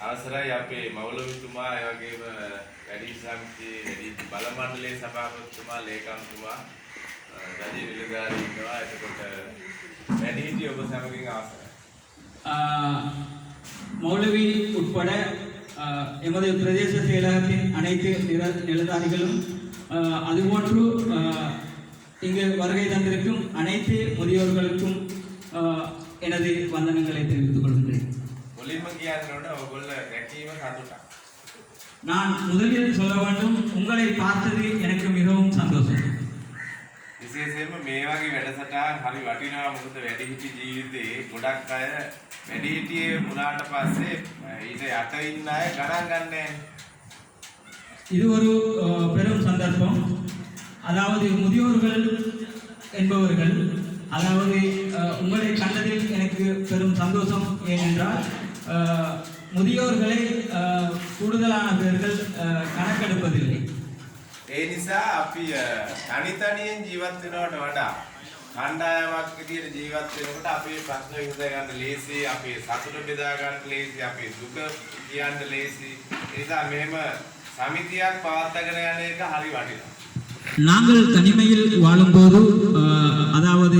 අවසරයි අපේ මවුලවිතුමා ඒ වගේම වැඩි සමිතියේ වැඩි බල මණ්ඩලයේ සභාපතිතුමා ලේකම්තුමා රජයේ නිලධාරීන් ඉන්නවා. එතකොට වැඩිහිටියෝ ඔබ සමගින් අවසරයි. மௌலவி உட்பட எமது பிரதேச செயலகத்தின் அனைத்து நிலதாரிகளும் அதுபோன்று இங்கு வருகை தந்திருக்கும் அனைத்து முதியோர்களுக்கும் எனது வந்தனங்களை தெரிவித்துக் கொள்கின்றேன். நான் முதலில் சொல்ல வேண்டும், உங்களை பார்த்தது எனக்கு மிகவும் சந்தோஷம். විශේෂයෙන්ම මේ වගේ වැඩසටහන් හරි වටිනවා. මොකද වැඩිහිටි ජීවිතේ ගොඩක් අය වැඩිහිටියේ වුණාට පස්සේ ඊට යට ඉන්න අය ගණන් ගන්නෑ. இது ஒரு பெரும் சந்தர்ப்பம். அதாவது முதியோர்கள் என்பவர்கள், அதாவது உங்களை கண்டதில் எனக்கு பெரும் சந்தோஷம். ஏனென்றால் முதியோர்களை கூடுதலான பேர்கள் கணக்கெடுப்பதில்லை. ඒ නිසා අපි තනියෙන් ජීවත් වෙනවට වඩා කණ්ඩායමක් විදිහට ජීවත් වෙනකොට අපේ ප්‍රශ්න විසඳ ගන්න ලේසි, අපේ සතුට බෙදා ගන්න ලේසි, අපේ දුක කියන්න ලේසි. ඒ නිසා මෙහෙම සමිතියක් පවත්වාගෙන යන එක හරි වටිනවා. நாங்கள் தனிமையில் வாழும்போது அதாவது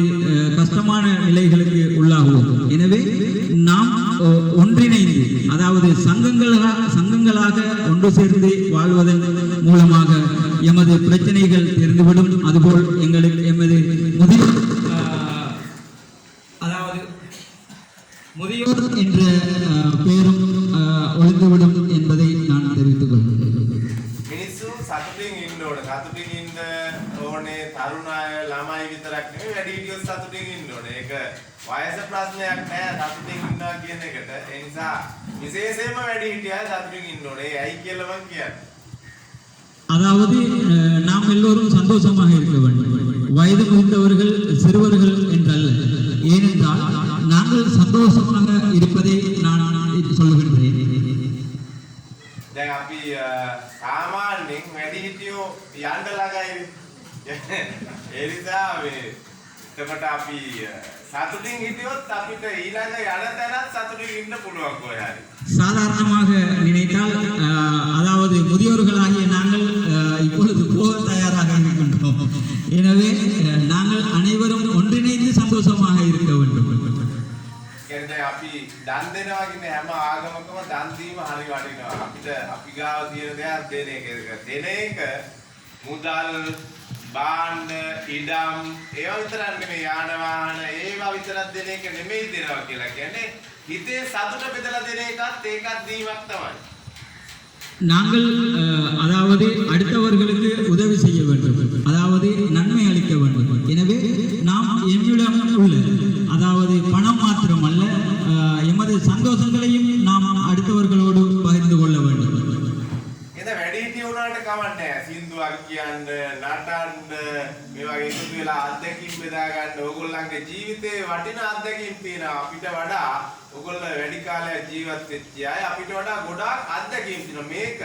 கஷ்டமான நிலைகளுக்கு உள்ளாகுவோம். எனவே நாம் ஒன்றிணைந்து, அதாவது சங்கங்களாக ஒன்று சேர்ந்து வாழ்வதன் மூலமாக எமது பிரச்சனைகள் தெரிந்துவிடும். அதுபோல் எமது முதியோர் என்ற பெயரும் ஒழிந்துவிடும் என்பதை நான் தெரிவித்துக் கொள்கிறேன். සතුටින් ඉන්න ඕනේ. සතුටින් ඉන්න ඕනේ තරුණ අය, ළමයි විතරක් නෙවෙයි වැඩිහිටියෝ සතුටින් ඉන්න ඕනේ. ඒක වයස ප්‍රශ්නයක් නෑ සතුටින් ඉන්නවා කියන එකට. ඒ නිසා විශේෂයෙන්ම වැඩිහිටිය අය සතුටින් ඉන්න ඕනේ. ඒයි කියලා මම කියන්නේ. அதாவது நாம் எல்லோரும் சந்தோஷமாக இருக்க வேண்டும். வயது முதிர்ந்தவர்கள் சிறுவர்கள் என்றல்ல. ஏனென்றால் நாங்கள் சந்தோஷமாக இருப்பதை நான் சொல்லுகின்றேன். දැන් අපි සාමාන්‍යයෙන් වැඩිහිටියෝ යන්න ළඟයි. ඒ නිසා එතකොට අපි සතුටින් හිටියොත් අපිට ඊළඟ යන තැනත් සතුටින් ඉන්න පුළුවන් කොහේ හරි. சாதாரணமாக நினைத்தால் அதாவது முதியோர்களாகிய நாங்கள் இப்பொழுது போக தயாராக இருக்கின்றோம். எனவே நாங்கள் அனைவரும் ஒன்றிணைந்து சந்தோஷமாக இருக்க வேண்டும். කියන්නේ අපි දන් දෙනවා කියන්නේ හැම ආගමකම දන් දීම හරි වටිනවා. අපිට අපි ගාව තියෙන දේක් දෙන එක. දෙන එක මුදල්, භාණ්ඩ, ඉඩම් ඒවා විතරක් නෙමෙයි, යාන වාහන ඒවා විතරක් දෙන එක නෙමෙයි දෙනවා කියලා කියන්නේ. හිතේ සතුට බෙදලා දෙන ඒකත් දීමක් තමයි. நாங்கள் அதாவது அடுத்தவர்களுக்கு உதவி செய்ய வேண்டும், அதாவது நன்மை அளிக்க வேண்டும். எனவே நாம் என்னிடம் உள்ள அதாவது பணம் மாத்திரமல்ல, எமது சந்தோஷங்களையும் நாம் அடுத்தவர்களோடு பகிர்ந்து கொள்ள வேண்டும். එද වැඩිහිටිය වුණාට කමන්නේ නැහැ. සින්දුවක් කියන්න, නටන්න, මේ වගේ එකතු වෙලා අත්දැකීම් බෙදා ගන්න. ඕගොල්ලන්ගේ ජීවිතේ වටින අත්දැකීම් තියෙනවා. අපිට වඩා ඕගොල්ලෝ වැඩි කාලයක් ජීවත් වෙච්ච අය අපිට වඩා ගොඩාක් අත්දැකීම් තියෙනවා. මේක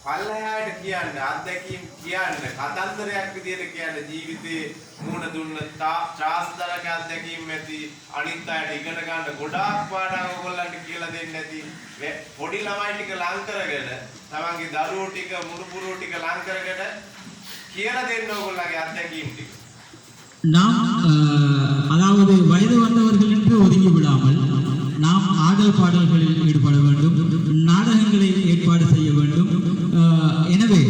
පල්ලෙහාට කියන්න, අත්දැකීම් කියන්න, කතන්දරයක් විදියට කියන්න, ජීවිතේ මුණ දුන්න ත්‍රාසදායක අත්දැකීම් ඇති, අනිත් අයට ඉගෙන ගන්න ගොඩාක් පාඩම් ඕගොල්ලන්ට කියලා දෙන්න ඇති. පොඩි ළමයි ටික ලං කරගෙන, තමන්ගේ දරුවෝ ටික, මුණුපුරෝ ටික ලං කරගෙන කියලා දෙන්න ඕගොල්ලන්ගේ අත්දැකීම් ටික. நாம் அதாவது வயது வந்தவர்கள் என்று ஒதுங்கி விடாமல் நாம் ஆடல் பாடல்களில் ஈடுபட வேண்டும், நாடகங்களை ஏற்பாடு செய்ய வேண்டும். எனவே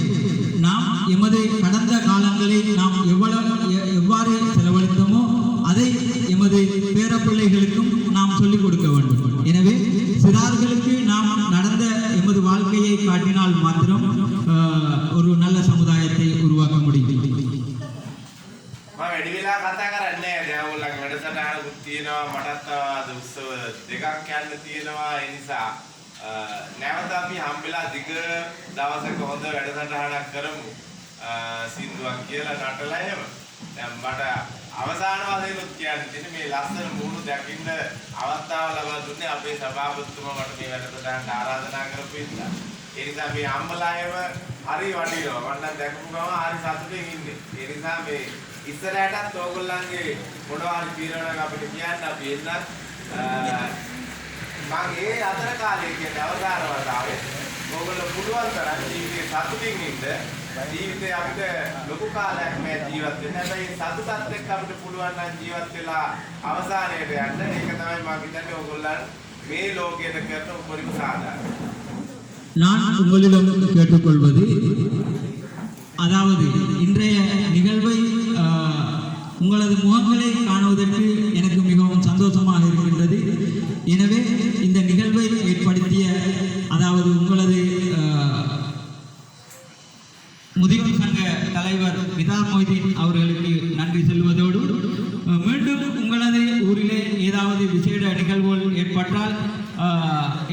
நாம் எமது கடந்த காலங்களை நாம் எவ்வாறு செலவழித்தோமோ அதை எமது பேரப்பிள்ளைகளுக்கும் நாம் சொல்லிக் கொடுக்க வேண்டும். எனவே சிறார்களுக்கு நாம் நடந்த எமது வாழ்க்கையை காட்டினால் மாத்திரம் ஒரு நல்ல சமுதாயத்தை உருவாக்க முடியும். වැඩි වෙලා කතා කරන්නේ නැහැ. දැන් ඕගොල්ලන්ගේ වැඩසටහනකුත් තියෙනවා, මටත් අද උත්සව දෙකක් යන්න තියෙනවා. ඒ නිසා නැවත අපි හම්බෙලා දිග දවසක හොඳ වැඩසටහනක් කරමු. සින්දුවක් කියලා නටලා එහෙම. දැන් මට අවසාන වශයෙන්ුත් කියන්න තියෙන්නේ මේ ලස්සන මුහුණු දකින්න අවස්ථාව ලබා දුන්නේ අපේ සභාපතිතුමා මට මේ වැඩසටහනට ආරාධනා කරපු නිසා. ඒ නිසා මේ අම්මලායම හරි වටිනවා. මම නම් දැකපු ගමන් හරි සතුටින් ඉන්නේ. ඒ නිසා මේ ඉස්සරහටත් ඕගොල්ලන්ගේ මොනවා හරි පිරවණක් අපිට කියන්න අපි එන්න මම ඒ අතර කාලේ කියන්නේ අවසාන වතාවේ ඕගොල්ලෝ පුළුවන් තරම් ජීවිතේ සතුටින් ඉන්න ජීවිතේ අපිට ලොකු කාලයක් මේ ජීවත් වෙන්න. හැබැයි සතුටත් එක්ක අපිට පුළුවන් නම් ජීවත් වෙලා අවසානයට යන්න. ඒක තමයි මම හිතන්නේ ඕගොල්ලන් මේ ලෝකයට කරන උපරිම සාධාරණ. நான் உங்களிடம் கேட்டுக்கொள்வது, அதாவது இன்றைய நிகழ்வை உங்களது முகங்களை காணுவதற்கு எனக்கு மிகவும் சந்தோஷமாக இருக்கின்றது. எனவே இந்த நிகழ்வை ஏற்படுத்திய அதாவது உங்களது முதியோர் சங்க தலைவர் நிதார் மொய்தீன் அவர்களுக்கு நன்றி செல்வதோடு மீண்டும் உங்களது ஊரிலே ஏதாவது விசேட நிகழ்வுகள் ஏற்பட்டால்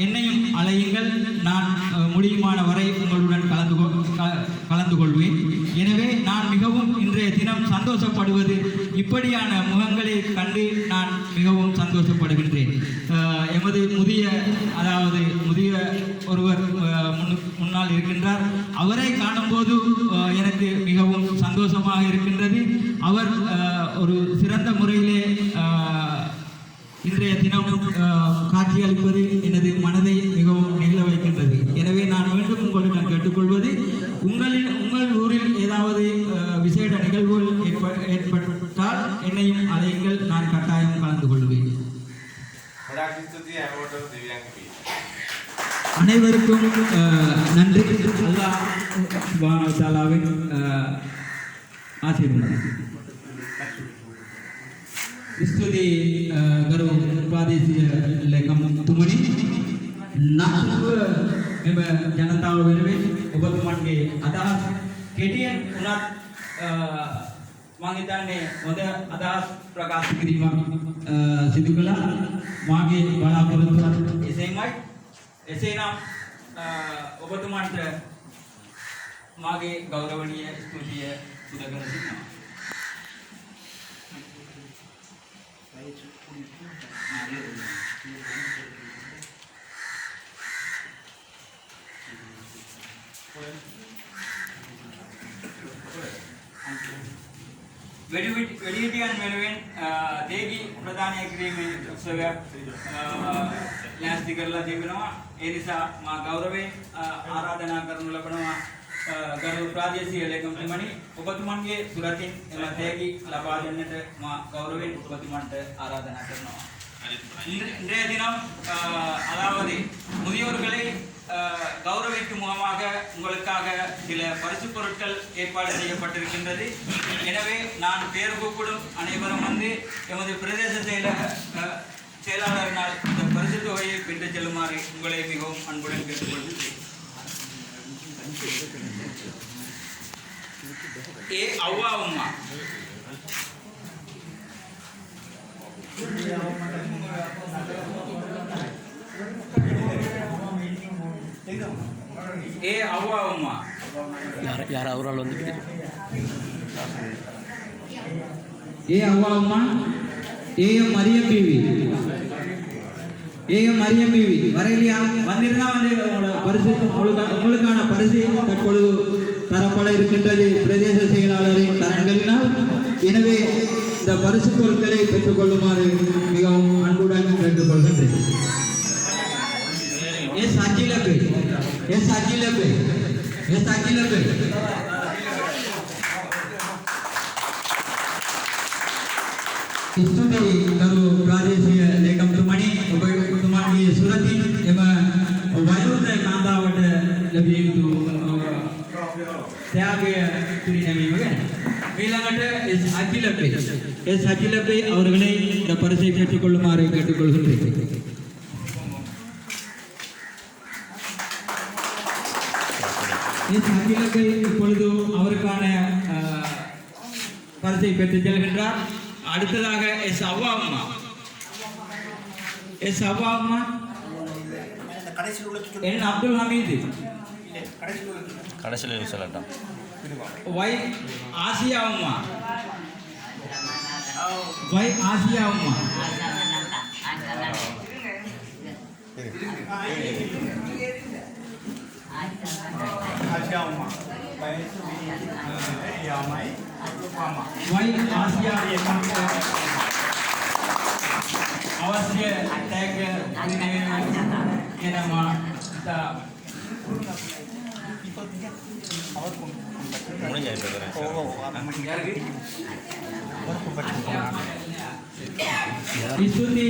என்னையும் அழையுங்கள். நான் முடியுமான வரை உங்களுடன் கலந்து கொள்வேன். எனவே நான் மிகவும் இன்றைய தினம் சந்தோஷப்படுவது இப்படியான முகங்களை கண்டு நான் மிகவும் சந்தோஷப்படுகின்றேன். எமது முதிய ஒருவர் முன்னால் இருக்கின்றார். அவரை காணும்போது எனக்கு மிகவும் சந்தோஷமாக இருக்கின்றது. அவர் ஒரு சிறந்த முறையிலே இன்றைய தினம் காட்சியளிப்பது எனது மனதை மிகவும் நெகிழ வைக்கின்றது. எனவே நான் மீண்டும் உங்களிடம் கேட்டுக்கொள்வது, உங்கள் ஊரில் ஏதாவது விசேட நிகழ்வுகள் ஏற்பட்டால் என்னையும் அழையுங்கள். நான் கட்டாயம் கலந்து கொள்வேன். அனைவருக்கும் நன்றி. அல்லாஹ் சுப்ஹானஹு வ தஆலாவின் ஆசீர்வாதம். ස්තුති ගරු ප්‍රාදේශීය ලේකම් තුමනි. නාටුව මෙම ජනතාව වෙනුවෙන් ඔබතුමන්ගේ අදහස් කෙටියෙන් උනත් මම හිතන්නේ හොඳ අදහස් ප්‍රකාශ කිරීමක් සිදු කළා. මාගේ බලාපොරොත්තුවත් එසේමයි. එසේනම් ඔබතුමන්ට මාගේ ගෞරවනීය ස්තුතිය සිදු කර සිටිනවා. වෙඩිහිටියන් වෙනුවෙන් දේගි ප්‍රදානය කිරීමේ උත්සවයක් ලෑස්ති කරලා තිබෙනවා. ඒ නිසා මා ගෞරවයෙන් ආරාධනා කරනු ලබනවා ගරු ප්‍රාදේශීය ලේකම්තුමනි, ඔබතුමන්ගේ සුරතින් එම දේගි ලබා දෙන්නට මා ගෞරවයෙන් ඔබතුමන්ට ආරාධනා කරනවා. இன்றைய தினம் அதாவது முதியோர்களை கௌரவிக்கும் முகமாக உங்களுக்காக சில பரிசு பொருட்கள் ஏற்பாடு செய்யப்பட்டிருக்கின்றது. எனவே நான் பேர் கூப்பிடும் அனைவரும் வந்து எமது பிரதேச செயலாளரினால் இந்த பரிசு தொகையை பெற்று செல்லுமாறு உங்களை மிகவும் அன்புடன் கேட்டுக்கொள்கிறேன். ஏ அவ்வா உம்மா ஏ அவ்வா உம்மா யார் அவரால் வந்து ஏ அவ்வா உம்மா ஏஎம் மரியம் பிவி வரையிலையா வந்திருந்தா வந்து பரிசு உங்களுக்கான பரிசு தற்பொழுது தரப்பட இருக்கின்றது பிரதேச செயலாளரின் தரங்களினால். எனவே இந்த பரிசு பொருட்களை பெற்றுக் கொள்ளுமாறு மிகவும் அன்புடன் கேட்டுக்கொள்கின்றேன். ස්තුති ගරු ප්‍රාදේශීය ලේකම්තුමනි, ඔබතුමාගේ සුරතින් එම වයෝවෘද්ධ කාන්තාවට ලැබිය යුතු ත්‍යාගය පිරිනැමීම ගැන. ඊළඟට எஸ் அகிலப்பை அவர்களை இந்த பரிசை பெற்றுக் கொள்ளுமாறு கேட்டுக்கொள்கின்றேன். எஸ் அகிலப்பை இப்பொழுது அவருக்கான பரிசை பெற்றுச் செல்கின்றார். அடுத்ததாக எஸ் அவ்வா அம்மா என் அப்துல் ஹமீது கடைசியில் சொல்லட்டும். வை ஆசியா அம்மா අවශ්‍ය ටැග් එනවා ස්තුති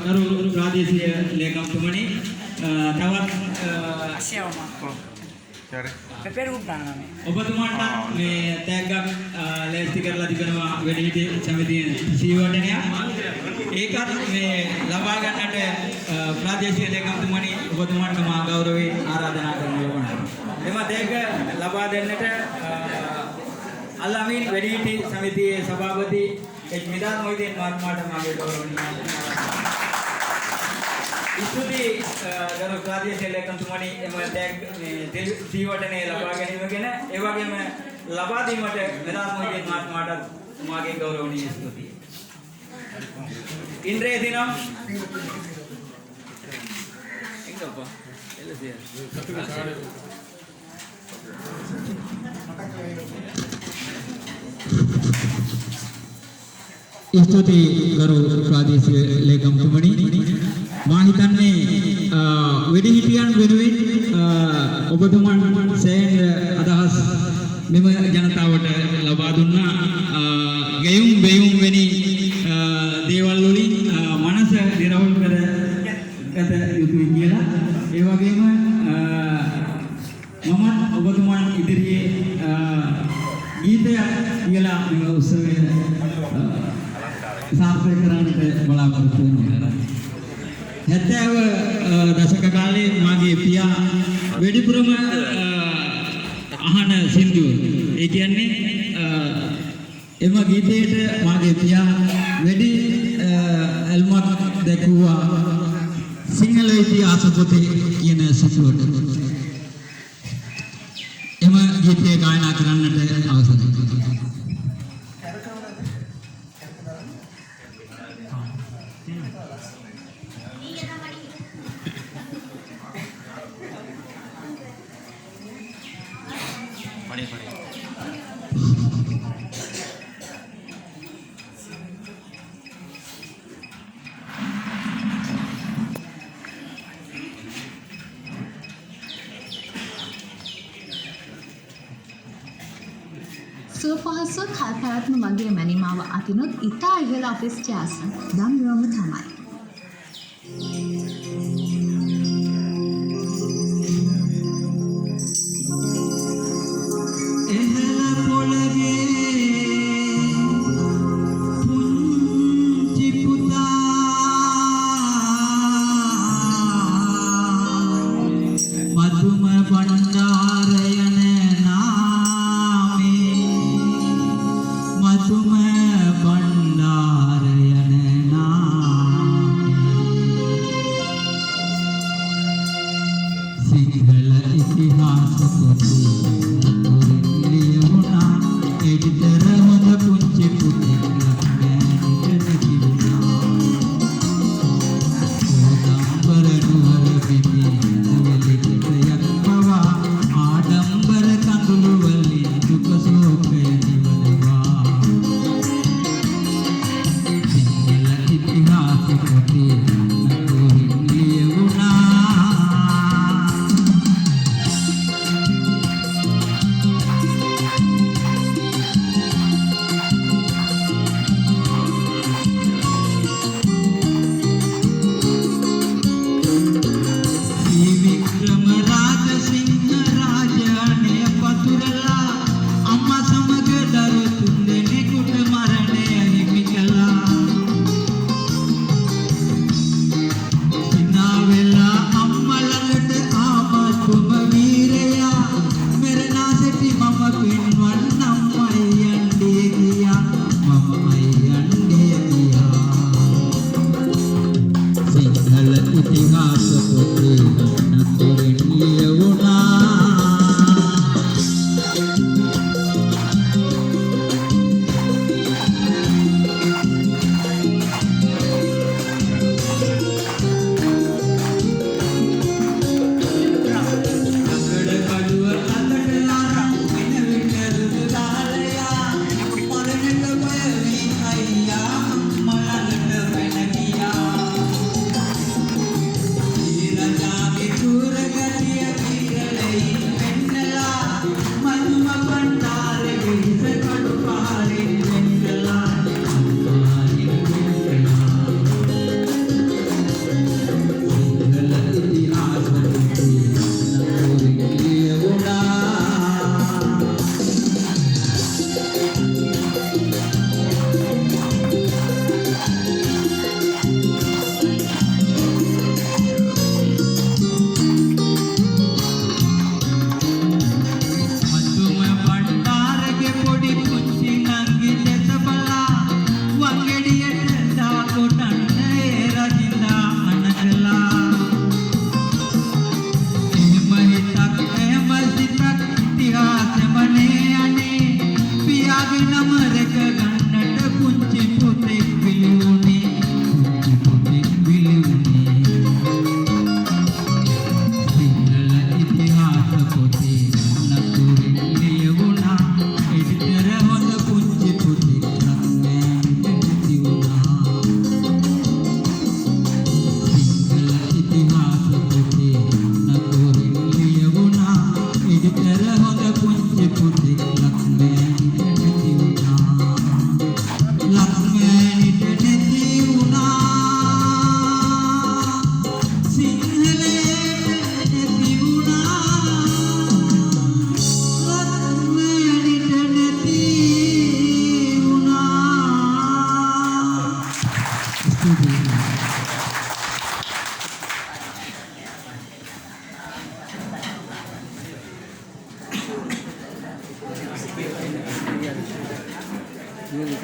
ගරු ප්‍රාදේශීය ලේකම්තුමනි තවත් ඔබතුමාට මේ ටැග් එකක් ලෑස්ති කරලා තිබෙනවා වැඩිහිටි සමිතියේ සීවටනයක් ඒකත් මේ ලබා ගන්නට ප්‍රාදේශීය ලේකම්තුමනි ඔබතුමාට මා ගෞරවයෙන් ආරාධනා කරනවා එම ටැග් ලබා දෙන්නට අල්ලාමීන් වැඩිහිටි සමිතියේ සභාපති එච් මිදාන් මොහිදින් මහත්මයාට මාගේ ගෞරවණීය ස්තුති ගරු ප්‍රාදේශීය ලේකම්තුමනි එම ටැග් සීවටනේ ලබා ගැනීම ගැන ඒ වගේම ලබා දීමට මිදාන් මොහිදින් මහත්මයාට මාගේ ගෞරවණීය ස්තුතියි இன்றைய தினம் எங்கப்பா ස්තුති ගරු ප්‍රාදේශීය ලේකම්තුමනි මා හිතන්නේ වෙඩිහිටියන් වෙනුවෙන් ඔබතුමන් සෑහෙන අදහස් මෙම ජනතාවට ලබා දුන්නා ගෙයුම් බෙයුම් වැනි දේවල් වලින් මනස නිරවුල් කර ගත යුතුයි කියලා ඒ වගේම මම ඔබතුමන් ඉදිරියේ ගීතයක් කියලා මෙම උත්සවය සාර්ථක කරන්නට බලාපොරොත්තු වෙනවා 70 දශක කාලේ මාගේ පියා වෙඩිපුරම අහන සින්දුව ඒ කියන්නේ එම ගීතයට මාගේ පියා වැඩි ඇල්මක් දැක්වුවා සිංහල ඉතිහාස පොතේ කියන සිසුවට එම ගීතය ගායනා කරන්නට අවසරයි සුවපහසුව කල්පනාත්ම මගේ මැනිමාව අතිනුත් ඉතා ඉහළ ඔෆිස් ජාස දම්රුවම තමයි.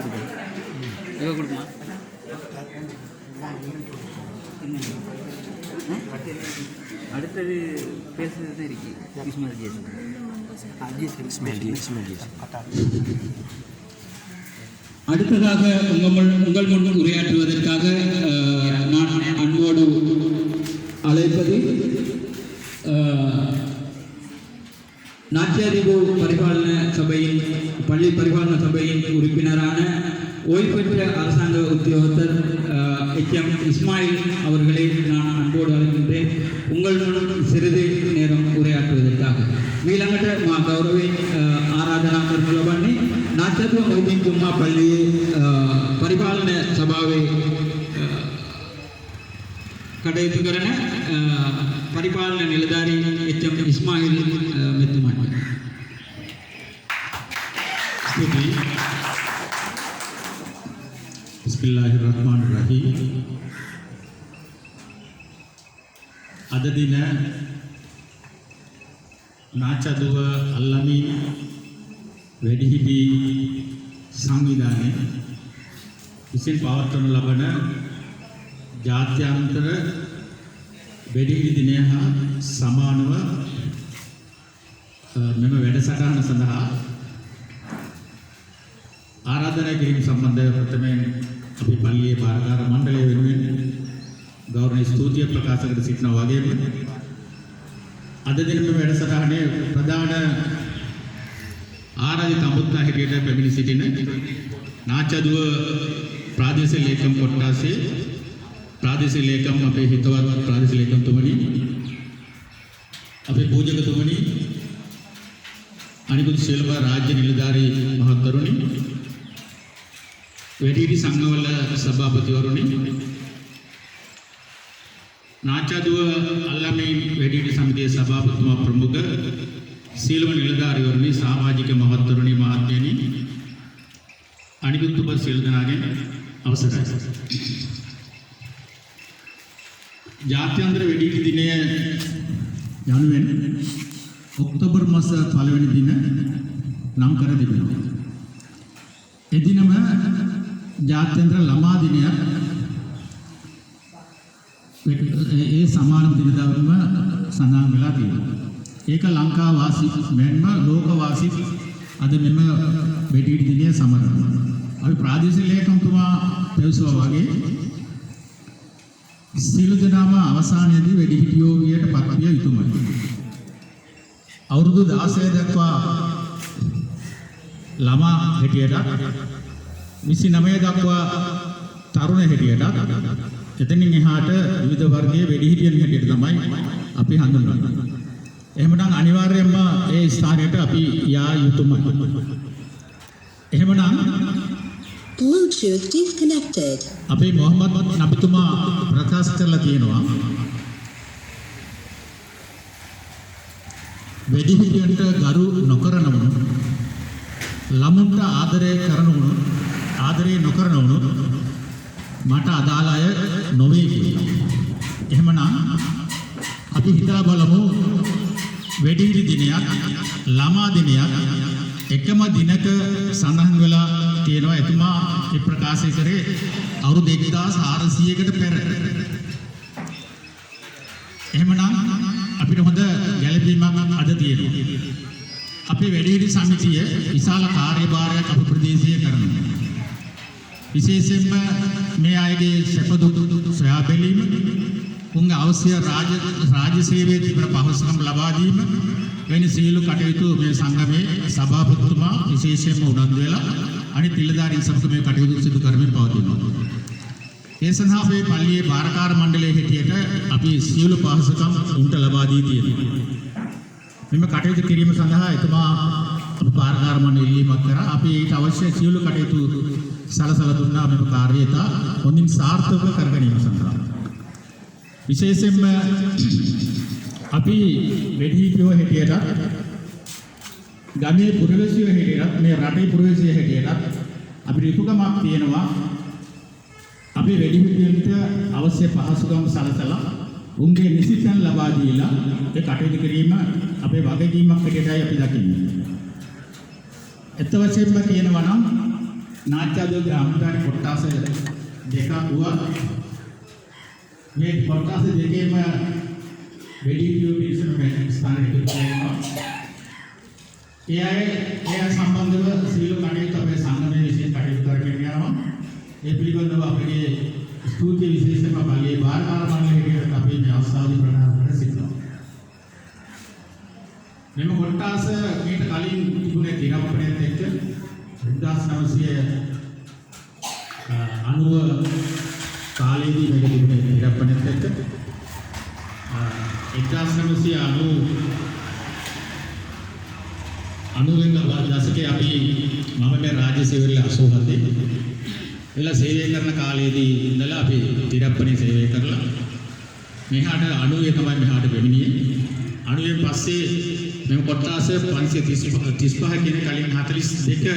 இவ கொடுமா அடுத்தது பேசுறது தான் இருக்கு அடுத்ததாக உங்கள் முன் உரையாற்றுவதற்காக நான் அன்போடு அழைப்பது நாச்சியாரிபு பரிபாலன சபையின் பள்ளி பரிபாலன சபையின் உறுப்பினரான ஓய்வு பெற்ற அரசாங்க உத்தியோகத்தர் எச்எம் இஸ்மாயில் அவர்களை நான் அன்போடு அழைக்கின்றேன் உங்கள் முன் சிறிது நேரம் உரையாற்றுவதற்காக. ඊළඟට මා ගෞරවයෙන් ආරාධනා කරනු ලබන්නේ නාට්‍යතුම මොහිදින් තුම්මා පල්ලියේ පරිපාලන සභාවේ කටයුතු කරන පරිපාලන නිලධාරී එච්.එම්. ඉස්මායිල් මෙතුමාට. ස්තුතියි. බිස්මිල්ලාහිර් රහ්මානිර් රහීම්. අද දින නාචදුව අල්ලමී වැඩිහිටි සංවිධානය විසින් පවත්වනු ලබන ජාත්‍යන්තර වැඩිහිටි දිනය හා සමානව මෙම වැඩසටහන සඳහා ආරාධනා කිරීම සම්බන්ධව ප්‍රථමයෙන් අපි පල්ලියේ භාරකාර මණ්ඩලය වෙනුවෙන් ගෞරවනීය ස්තුතිය ප්‍රකාශ කර සිටිනවා වගේම අද දින මේ වැඩසටහනේ ප්‍රධාන ආරාධිත අමුත්තා හැටියට පැමිණ සිටින නාචදුව ප්‍රාදේශීය ලේකම් කොට්ටාසේ ප්‍රාදේශීය ලේකම් අපේ හිතවත් ප්‍රාදේශීය ලේකම්තුමනි අපේ පූජකතුමනි අනිකුත් සියලුම රාජ්‍ය නිලධාරී මහත්වරුනි වැඩිහිටි සංඝවල සභාපතිවරුනි නාචදුව අල්ලමී වැඩිහිටි සමිතියේ සභාපතිතුමා ප්‍රමුඛ සියලුම නිලධාරීවරුනි සමාජික මහත්වරුනි මහත්මයනි අනිකුත් ඔබ සියලු දෙනාගෙන් අවසරයි. ජාත්‍යන්තර වැඩිහිටි දිනය යනුවෙන් ඔක්තෝබර් මාස 1 වෙනි දින නම් කර තිබෙනවා. එදිනම ජාත්‍යන්තර ළමා දිනයක් ඒ සමාන දිනදවම සඳහන් වෙලා තියෙනවා. ඒක ලංකා වාසී මෙන්ම ලෝක වාසී අද මෙම වැඩිහිටි දිනය සමරනවා. අපි ප්‍රාදේශීය ලේකම්තුමා පැවසුවා වගේ සියලු දෙනාම අවසානයේදී වැඩිහිටියෝ වියට පත්විය යුතුමයි. අවුරුදු 16 දක්වා ළමා හැටියට 29 දක්වා තරුණ හැටියට එතනින් එහාට විවිධ වර්ගයේ වැඩිහිටියන් හැටියට තමයි අපි හඳුන්වන්නේ. එහෙමනම් අනිවාර්යයෙන්ම ඒ ස්ථානයට අපි යා යුතුමයි. එහෙමනම් Bluetooth disconnected. අපේ මොහම්මද් නබිතුමා ප්‍රකාශ කරලා තියෙනවා වැඩිහිටියන්ට ගරු නොකරන වුණොත් ළමුන්ට ආදරය කරන වුණොත් ආදරය නොකරන වුණොත් මට අදාළ අය නොවේ කියලා. එහෙමනම් අපි හිතලා බලමු වැඩිහිටි දිනයක් ළමා දිනයක් එකම දිනක සඳහන් වෙලා තියෙනවා. එතුමා මේ ප්‍රකාශය කරේ අවුරුදු 1400කට පෙර. එහෙමනම් අපිට හොඳ ගැළපීමක් අද තියෙනවා. අපේ වැඩිහිටි සමිතිය විශාල කාර්යභාරයක් අපේ ප්‍රදේශයේ කරනවා. විශේෂයෙන්ම මේ අයගේ සැපදුතු සොයා බැලීම, උන්ගේ අවශ්‍ය රාජ්‍ය සේවයේ තිබෙන පහසුකම් ලබා දීම වෙන සියලු කටයුතු මේ සංගමේ සභාපතිතුමා විශේෂයෙන්ම උනන්දු වෙලා අනිත් නිලධාරීන් සමග මේ කටයුතු සිදු කරමින් පවතිනවා. ඒ සඳහා අපේ පල්ලියේ භාරකාර මණ්ඩලයේ හැටියට අපි සියලු පහසුකම් උන්ට ලබා දී තියෙනවා. මෙම කටයුතු කිරීම සඳහා එතුමා අපේ භාරකාර මණ්ඩලය ඉල්ලීමක් කරා. අපි ඊට අවශ්‍ය සියලු කටයුතු සලසලා දුන්නා මෙම කාර්යයට හොඳින් සාර්ථකව කර ගැනීම සඳහා. විශේෂයෙන්ම අපි වැඩිහිටියෝ හැටියට ගමේ පුරවැසියෝ හැටියට මේ රටේ පුරවැසියෝ හැටියට අපිට යුතුකමක් තියෙනවා. අපි වැඩිහිටියන්ට අවශ්‍ය පහසුකම් සලසලා උන්ගේ නිසිතන් ලබා දීලා ඒ කටයුතු කිරීම අපේ වගකීමක් හැටියටයි අපි දකින්නේ. ඇත්ත වශයෙන්ම කියනවා නම් නාට්‍යද ග්‍රාමදාරි කොටස දෙකක් වුණා. මේ කොටස දෙකේම වෙඩිවිඩියෝ පිළිසන මැජික් ස්ථානයකට ගියා. ඒ සම්බන්ධව සීල කටයුතු අපේ සංගමයේ විශේෂ කටයුතු කරගෙන යනවා. ඒ පිළිබඳව අපේ ස්තුතිය විශේෂයෙන්ම බලයේ වාරකාර මණ්ඩලයට අපි මේ අවස්ථාවේ ප්‍රදාන කර සිටිනවා. මෙම කොටස මීට කලින් තිබුණේ දිනප්‍රේත එක්ක 1990 කාලේදී මේක තිබුණේ දිනප්‍රේත එක්ක 1990 දශකයේ අපි මම මේ රාජ්‍ය සේවවල 87 එලා සේවය කරන කාලයේදී ඉඳලා අපි තිරප්පනේ සේවය කරලා මෙහාට 90 තමයි මෙහාට වෙමිනියේ 90 පස්සේ මෙම කොට්ටාස 535 කියන කලින් 42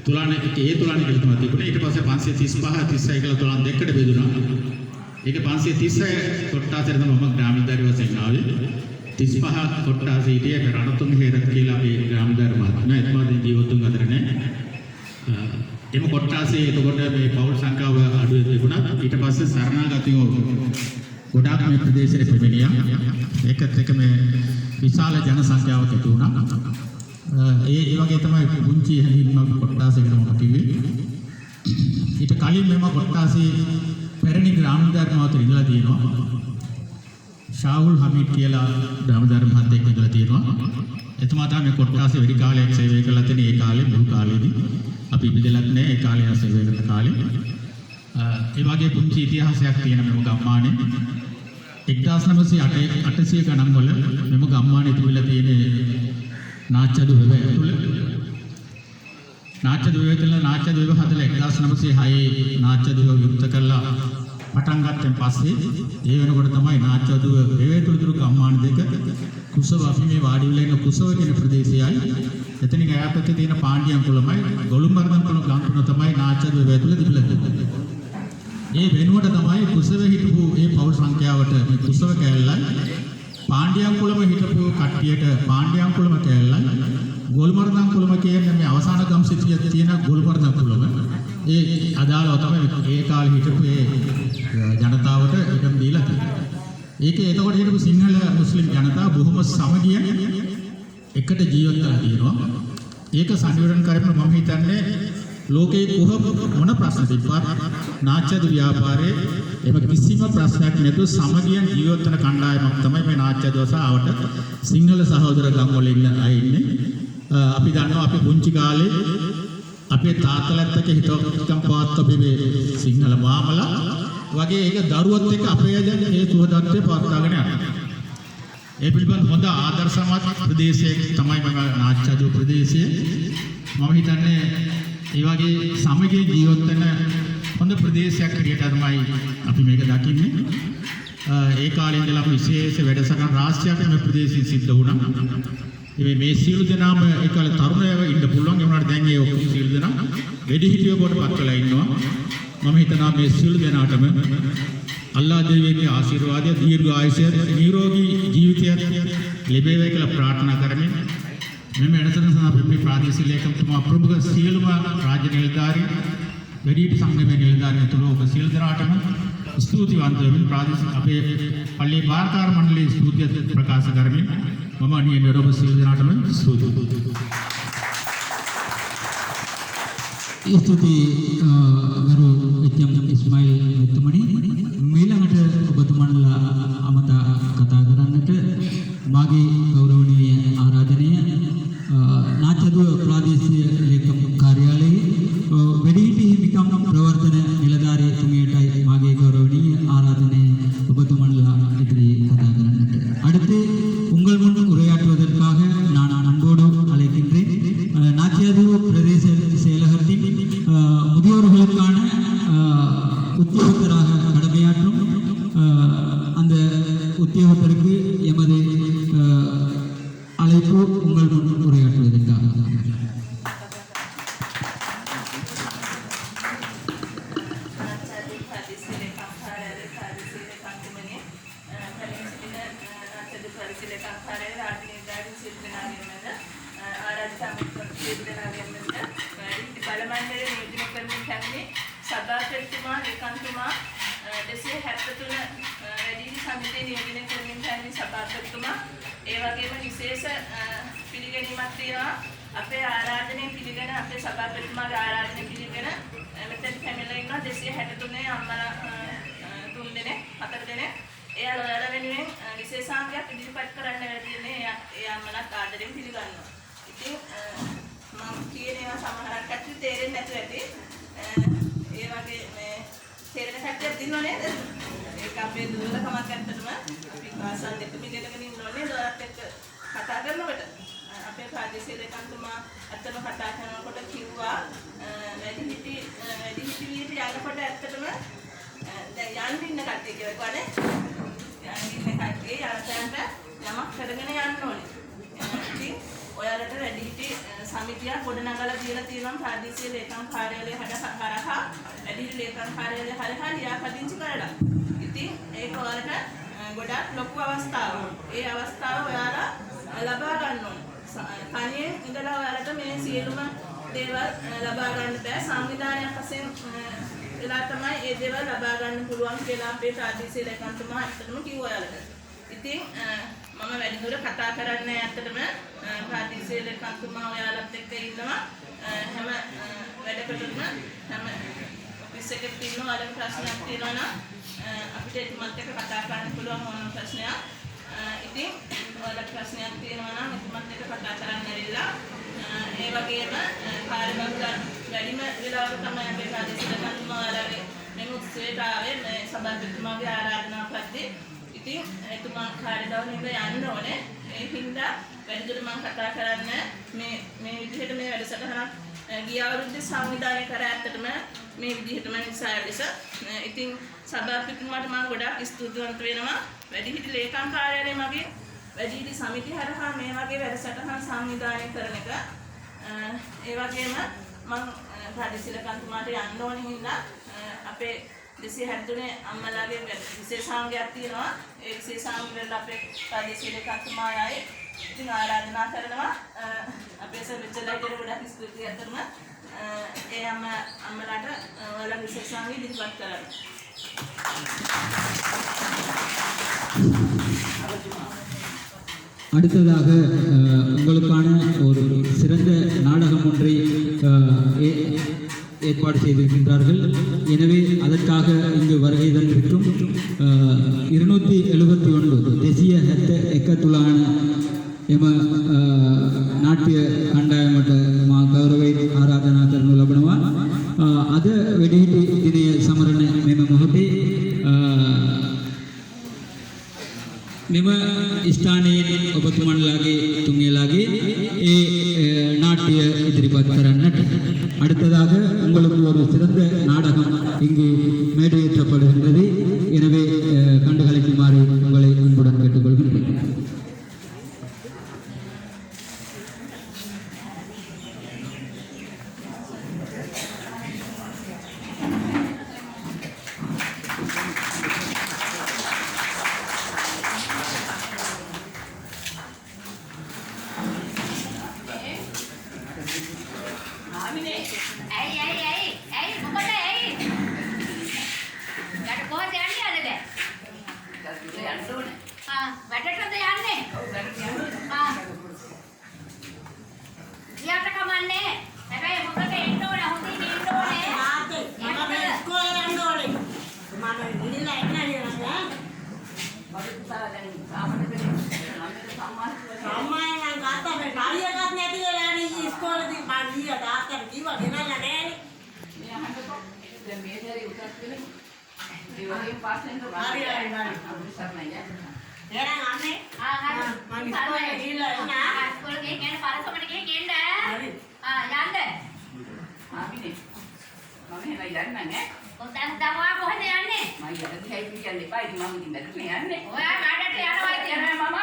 තුලන ඒ තුලන කියලා තමයි තිබුණේ. ඊට පස්සේ 535 36 කියලා තුලන් දෙකකට බෙදුණා. ඒක 536 කොට්ටාසෙන් තමයි මම ග්‍රාමීණධාරි වශයෙන් ආවේ. 35 කොට්ටාස හිටියේ රණතුංග හේරත් කියලා අපේ ග්‍රාමීණධාරි මහත්මයා එතුමාගේ ජීවතුන් අතර නෑ. එම කොට්ටාසේ එතකොට මේ පෞල් සංඛ්‍යාව අඩු තිබුණා. ඊට පස්සේ සරණාගතයෝ ගොඩාක් මේ ප්‍රදේශයේ පැමිණියා. ඒකත් එක්ක මේ විශාල ජන සංඛ්‍යාවක් ඇති වුණා. ඒ වගේ තමයි පුංචි හැදින්ම කොට්ටාසයකට මම කිව්වේ. ඊට කලින් මෙම කොට්ටාසේ පැරණි ග්‍රාමීණධාරිතුමා ඉඳලා තියෙනවා. ශාහුල් හමීඩ් කියලා ග්‍රාමීණධාරි මහත්තයෙක් ඉඳලා තියෙනවා. එතුමා තමයි මේ කොට්ටාසේ වැඩි කාලයක් සේවය කළා තියෙන. ඒ කාලේ මුල් කාලේදී අපි ඉඳලත් නැහැ. ඒ කාලේ සේවය කරන කාලේ ඒ වගේ පුංචි ඉතිහාසයක් තියෙන මෙම ගම්මානේ 1908 ගණන් වල මෙම ගම්මානේ තිබිලා තියෙන නාච්චදු වෙව ඇතුළ නාච්චදු වෙව ඇතුළ නාච්චදු වෙව හදලා 1906 නාච්චදු වෙව විවෘත කරලා පටන් ගත්තන් පස්සේ ඒ වෙනකොට තමයි නාච්චදු වෙව ඇතුළ දුරු ගම්මාන දෙක කුසව අපි මේ වාඩි වෙලා ඉන්න කුසව කියන ප්‍රදේශයයි එතනින් ඈතට තියෙන පාණ්ඩියන් කුලමයි ගොළුමර්ධන කුල ගම් තුන තමයි නාච්චදු වෙව ඇතුළ තිබිලා තියෙන්නේ. ඒ වෙනුවට තමයි කුසව හිටපු ඒ පෞල් සංඛ්‍යාවට මේ කුසව කැලලයි පාණ්ඩියන් කුලම හිටපු කට්ටියට පාණ්ඩියන් කුලම කැලලයි ගොළුමර්ධන කුලම කියන්නේ මේ අවසාන ගම් සිටිය තියෙන ගොළුමර්ධන කුලම ඒ අදාළව තමයි ඒ කාලේ හිටපු ඒ ජනතාවට ඉඩම් දීලා තියෙන්නේ. ඒකේ එතකොට හිටපු සිංහල මුස්ලිම් ජනතාව බොහොම සමගියෙන් එකට ජීවත් වෙලා තියෙනවා. ඒක සංයෝජන කරගෙන මම හිතන්නේ ලෝකේ මොන ප්‍රශ්න තිබ්බත් නාට්‍යද ව්‍යාපාරයේ එම කිසිම ප්‍රශ්නයක් නැතුව සමගියෙන් ජීවත් වෙන කණ්ඩායමක් තමයි මේ නාට්‍ය දවසාවට සිංහල සහෝදර ගම් වල ඉන්න අය ඉන්නේ. අපි දන්නවා අපි පුංචි කාලේ අපේ තාත්තලාත් එක්ක හිතවත්කම් පවත්ව අපි මේ සිංහල මාමලා වගේ ඒක දරුවත් එක්ක අපේ දැන් මේ සුහදත්වය පවත්වාගෙන යනවා. ඒ පිළිබඳ හොඳ ආදර්ශමත් ප්‍රදේශයක් තමයි මම නාට්‍යජෝ ප්‍රදේශය. මම හිතන්නේ ඒ වගේ සමගිය ජීවත් වෙන හොඳ ප්‍රදේශයක් හැටියට තමයි අපි මේක දකින්නේ. ඒ කාලේ ඉඳලා අපි විශේෂ වැඩසටහන් රාශියක් මේ ප්‍රදේශයේ සිද්ධ වුණා. මේ සියලු දෙනාම ඒ කාලේ තරුණයව ඉන්න පුළුවන්. ඒ වුණාට දැන් ඒ ඔක්කොම සියලු දෙනා වැඩිහිටියෝ කොටපත් වෙලා ඉන්නවා. මම හිතනවා මේ සියලු දෙනාටම අල්ලාහ් දෙවියන්ගේ ආශිර්වාදය දීර්ඝ ආයුෂය නිරෝගී ජීවිතයක් ලැබේවා කියලා ප්‍රාර්ථනා කරමින් මෙම වැඩසටහන සඳහා මේ ප්‍රාදේශීය ලේකම්තුමා ප්‍රමුඛ සියලුම රාජ්‍ය නිලධාරීන් වැඩිහිටි සංගමයේ නිලධාරීන් තුළ ඔබ සියලු දෙනාටම ස්තුතිවන්ත වෙමින් ප්‍රාදේශීය අපේ පල්ලි වාර්තාකාර මණ්ඩලයේ ස්තුතිය ප්‍රකාශ කරමින් මම අනිවාර්යයෙන්ම ඔබ සියලු දෙනාටම ස්තුතියි. ස්තුති ගරු එච්.එම්. ඉස්මායිල් මෙතුමනි ඊළඟට ඔබතුමන්ලා අමතා කතා කරන්නට මාගේ ගෞරවනීය ආරාධනය නාට්‍යදුව ප්‍රාදේශීය ලේකම් කාර්යාලයේ වැඩිහිටි හිමිකම් ප්‍රවර්තන නිලධාරීතුමියටයි මාගේ ගෞරවනීය ஆராதனை ඔබතුමන්ලා ඉදිරියේ කතා කරන්නට. அடுத்து உங்கள் முன் உரையாற்றுவதற்காக நான் அன்போடு அழைக்கின்றேன் நாச்சியாதுவ பிரதேச செயலகத்தின் முதியோர்களுக்கான உத்தியோகத்தராக கடமையாற்றும் அந்த உத்தியோகத்தருக்கு எமது அழைப்பு உங்கள் முன் உரையாற்றுவதற்காக. පාරිසරික කාර්යය රාජනීය දායක සිල්පනාගෙන්ද ආරාධනා සිල්පනාගෙන්ද බලමණ්ඩලයේ නියෝජනය කරමින් යන්නේ සභාපතිතුමා ලේකම්තුමා 273 වැඩිහිටි සමිතියේ නියෝජනය කරමින් යන්නේ සභාපතිතුමා ඒ වගේම විශේෂ පිළිගැනීමක් තියෙනවා අපේ ආරාධනය පිළිගෙන අපේ සභාපතිතුමාගේ ආරාධනය පිළිගෙන මෙතන පැමිණලා ඉන්නවා 263 අම්මලා 3 දෙනෙක් 4 දෙනෙක් එයාලා වෙනුවෙන් විශේෂාංගයක් ඉදිරිපත් කරන්න වෙන්නේ ඒ අම්මලාත් ආදරෙන් පිළිගන්නවා. ඉතින් මම කියන ඒවා සමහරක් අත්‍ය තේරෙන්නේ නැතුව ඇති. ඒ වගේ මේ තේරෙන කට්ටියක් දිනව නේද? ඒක අපේ දුර්ලභමක් ඇත්තටම අපි භාෂා දෙක පිළිගගෙන ඉන්නෝනේ දොරත් එක්ක කතා කරනකොට අපේ ප්‍රාදේශීය ලේකම්තුමා අතන කතා කරනකොට කිව්වා වැඩිහිටි විදියට යනකොට ඇත්තටම දැන් යන්න ඉන්න කට්ටිය කියලා නේ යන්න ඉන්න කට්ටිය යනතැනට යමක් කරගෙන යන්න ඕනේ. ඉතින් ඔයාලට වැඩිහිටි සමිතියක් ගොඩනගලා දීලා තියෙනවා ප්‍රාදේශීය ලේකම් කාර්යාලය හරහා වැඩිහිටි ලේකම් කාර්යාලය හරහා ලියාපදිංචි කරලා. ඉතින් ඒක ඔයාලට ගොඩක් ලොකු අවස්ථාවක්. ඒ අවස්ථාව ඔයාලා ලබා ගන්න ඕනේ. තනියෙන් ඉඳලා ඔයාලට මේ සියලුම දේවල් ලබා ගන්න බෑ. සංවිධානයක් වශයෙන් වෙලා තමයි මේ දේවල් ලබා ගන්න පුළුවන් කියලා අපේ ප්‍රාදේශීය ලේකම්තුමා ඇත්තටම කිව්වා ඔයාලට. ඉතින් මම වැඩිදුර කතා කරන්නේ ඇත්තටම ප්‍රාදේශීය ලේකම්තුමා ඔයාලත් එක්ක ඉන්නවා. හැම වැඩකටම හැම ඔෆිස් එකේ ඉන්න ඔයාලට ප්‍රශ්නයක් තියෙනවා නම් අපිට එතුමත් එක්ක කතා කරන්න පුළුවන් ඕනම ප්‍රශ්නයක්. ඉතින් ඔයාලට ප්‍රශ්නයක් තියෙනවා නම් එතුමත් එක්ක කතා කරන්න ඇවිල්ලා ඒ වගේම කාර්යබහුල වැඩිම වෙලාවක තමයි අපේ ප්‍රාදේශීය ලේකම්තුමා ඔයාලගේ මේ උත්සවයට ආවේ මේ සභාපතිතුමාගේ ආරාධනාව පරිදි. ඉතින් එතුමා කාර්යබහුල යන්න ඕනේ. ඒ හින්දා වැඩිදුර මම කතා කරන්න මේ විදිහට මේ වැඩසටහනක් ගිය අවුරුද්දේ සංවිධානය කර ඇත්තටම මේ විදිහටම නිසා ලෙස ඉතින් සභාපතිතුමාට මම ගොඩාක් ස්තුතිවන්ත වෙනවා. වැඩිහිටි ලේකම් කාර්යාලය මගේ වැඩිහිටි සමිතිය හරහා මේ වගේ වැඩසටහන් සංවිධානය කරන එක ඒ වගේම මම ප්‍රාදේශීය ලේකම්තුමාට යන්න ඕනේ හින්දා අපේ 273 අම්මලාගේ විශේෂාංගයක් තියෙනවා. ඒ විශේෂාංග වල අපේ ප්‍රාදේශීය ලේකම්තුමා ආයේ ඉතින් ආරාධනා කරනවා අපේ සර්විස්ලයිටට ගොඩක් ස්තුතියි අතරම ඒ අම්මලාට ඔයාලා විශේෂාංග ඉදිරිපත් කරන්න. அடுத்ததாக உங்களுக்கான ஒரு சிறந்த நாடகம் ஒன்றை ஏற்பாடு செய்திருக்கின்றார்கள். எனவே அதற்காக இங்கு வருகை தந்திருக்கும் 271 தேசிய ஹத்த එකතුලාන එම නාට්‍ය කණ්ඩායමට මා ගෞරවයෙන් ආරාධනා කරනු ලබනවා. අද වැඩිහිටි දිනය සමරන මෙම මොහොතේ මෙම ස්ථානයේ ඔබතුමන්ලාගේ තුමියලාගේ ඒ நாட்டிய இதிரிபாத் கரන්නට அடுத்ததாக உங்களுக்கு ஒரு சிறந்த நாடகம் இங்கு மேடையேற்றப்படுகின்றது. எனவே கண்டுகளிக்குமாறு உங்களை அன்புடன் கேட்டுக்கொள்கின்றேன். ඔයා කාටට යනවා ඉතින් මම